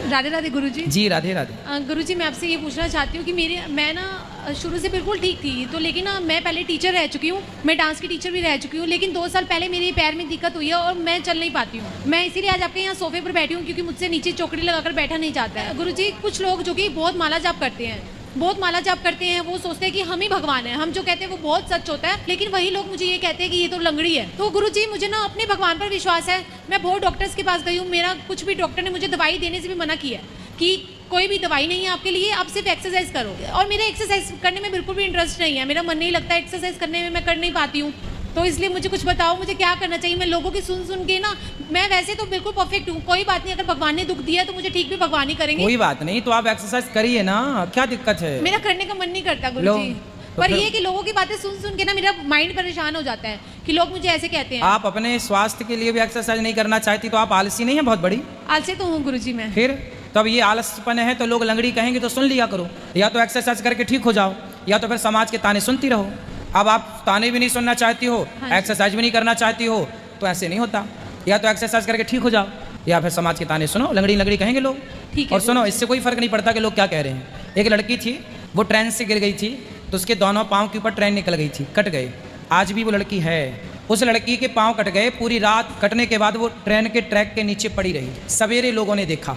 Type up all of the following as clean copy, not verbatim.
राधे राधे गुरुजी। जी राधे राधे। गुरुजी मैं आपसे ये पूछना चाहती हूँ कि मैं ना शुरू से बिल्कुल ठीक थी, तो लेकिन ना मैं पहले टीचर रह चुकी हूँ, मैं डांस की टीचर भी रह चुकी हूँ, लेकिन 2 साल पहले मेरे पैर में दिक्कत हुई है और मैं चल नहीं पाती हूँ। मैं इसीलिए आज आपके यहाँ सोफे पर बैठी हूँ क्योंकि मुझसे नीचे चौकड़ी लगाकर बैठा नहीं जाता है। गुरुजी कुछ लोग जो कि बहुत माला जाप करते हैं, वो सोचते हैं कि हम ही भगवान हैं, हम जो कहते हैं वो बहुत सच होता है, लेकिन वही लोग मुझे ये कहते हैं कि ये तो लंगड़ी है। तो गुरुजी मुझे ना अपने भगवान पर विश्वास है। मैं बहुत डॉक्टर्स के पास गई हूँ, मेरा कुछ भी डॉक्टर ने मुझे दवाई देने से भी मना किया है कि कोई भी दवाई नहीं है आपके लिए, आप सिर्फ एक्सरसाइज करो। और मेरा एक्सरसाइज करने में बिल्कुल भी इंटरेस्ट नहीं है, मेरा मन नहीं लगता एक्सरसाइज करने में, मैं कर नहीं पाती हूँ। तो इसलिए मुझे कुछ बताओ, मुझे क्या करना चाहिए। मैं लोगों की सुन के ना, मैं वैसे तो बिल्कुल परफेक्ट हूँ, कोई बात नहीं, अगर भगवान ने दुख दिया तो मुझे ठीक भी भगवान ही करेंगे। कोई बात नहीं, तो आप एक्सरसाइज करिए ना, क्या दिक्कत है। मेरा करने का मन नहीं करता गुरुजी, तो पर ये कि लोगों की बातें सुन के ना मेरा माइंड परेशान हो जाता है कि लोग मुझे ऐसे कहते हैं। आप अपने स्वास्थ्य के लिए भी एक्सरसाइज नहीं करना चाहती तो आप आलसी नहीं है बहुत बड़ी? आलसी तो हूँ गुरुजी मैं। फिर तब ये आलसपन है तो लोग लंगड़ी कहेंगे तो सुन लिया करो, या तो एक्सरसाइज करके ठीक हो जाओ, या तो फिर समाज के ताने सुनती रहो। अब आप ताने भी नहीं सुनना चाहती हो, एक्सरसाइज भी नहीं करना चाहती हो, तो ऐसे नहीं होता। या तो एक्सरसाइज करके ठीक हो जाओ, या फिर समाज के ताने सुनो, लंगड़ी कहेंगे लोग। ठीक है। और सुनो, इससे कोई फर्क नहीं पड़ता कि लोग क्या कह रहे हैं। एक लड़की थी, वो ट्रेन से गिर गई थी, तो उसके दोनों पाँव के ऊपर ट्रेन निकल गई थी, कट गए। आज भी वो लड़की है, उस लड़की के पाँव कट गए, पूरी रात कटने के बाद वो ट्रेन के ट्रैक के नीचे पड़ी रही। सवेरे लोगों ने देखा,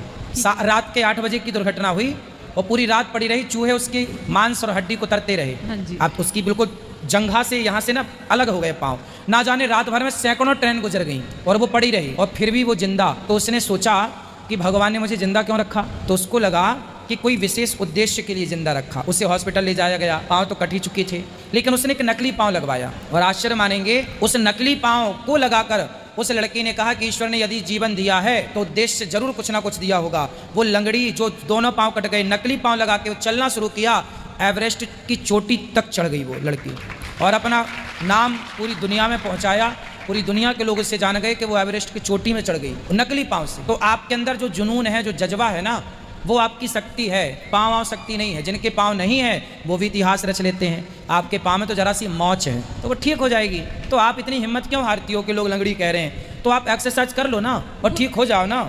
रात के 8 बजे की दुर्घटना हुई, और पूरी रात पड़ी रही, चूहे उसके मांस और हड्डी को तरते रहे। आप उसकी बिल्कुल जंघा से यहाँ से ना अलग हो गए पाँव। ना जाने रात भर में सैकड़ों ट्रेन गुजर गई और वो पड़ी रही, और फिर भी वो जिंदा। तो उसने सोचा कि भगवान ने मुझे जिंदा क्यों रखा, तो उसको लगा कि कोई विशेष उद्देश्य के लिए जिंदा रखा। उसे हॉस्पिटल ले जाया गया, पाँव तो कट ही चुके थे, लेकिन उसने एक नकली पाँव लगवाया। और आश्चर्य मानेंगे, उस नकली पाँव को लगाकर उस लड़की ने कहा कि ईश्वर ने यदि जीवन दिया है तो उद्देश्य जरूर कुछ ना कुछ दिया होगा। वो लंगड़ी जो दोनों पाँव कट गए, नकली पाँव लगा के वो चलना शुरू किया, एवरेस्ट की चोटी तक चढ़ गई वो लड़की, और अपना नाम पूरी दुनिया में पहुंचाया। पूरी दुनिया के लोग इससे जान गए कि वो एवरेस्ट की चोटी में चढ़ गई नकली पाँव से। तो आपके अंदर जो जुनून है, जो जज्बा है ना, वो आपकी शक्ति है। पाँव शक्ति नहीं है। जिनके पाँव नहीं है वो भी इतिहास रच लेते हैं। आपके पाँव में तो जरा सी मौच है, तो वो ठीक हो जाएगी। तो आप इतनी हिम्मत क्यों हारती हो कि लोग लंगड़ी कह रहे हैं? तो आप एक्सरसाइज कर लो ना और ठीक हो जाओ ना।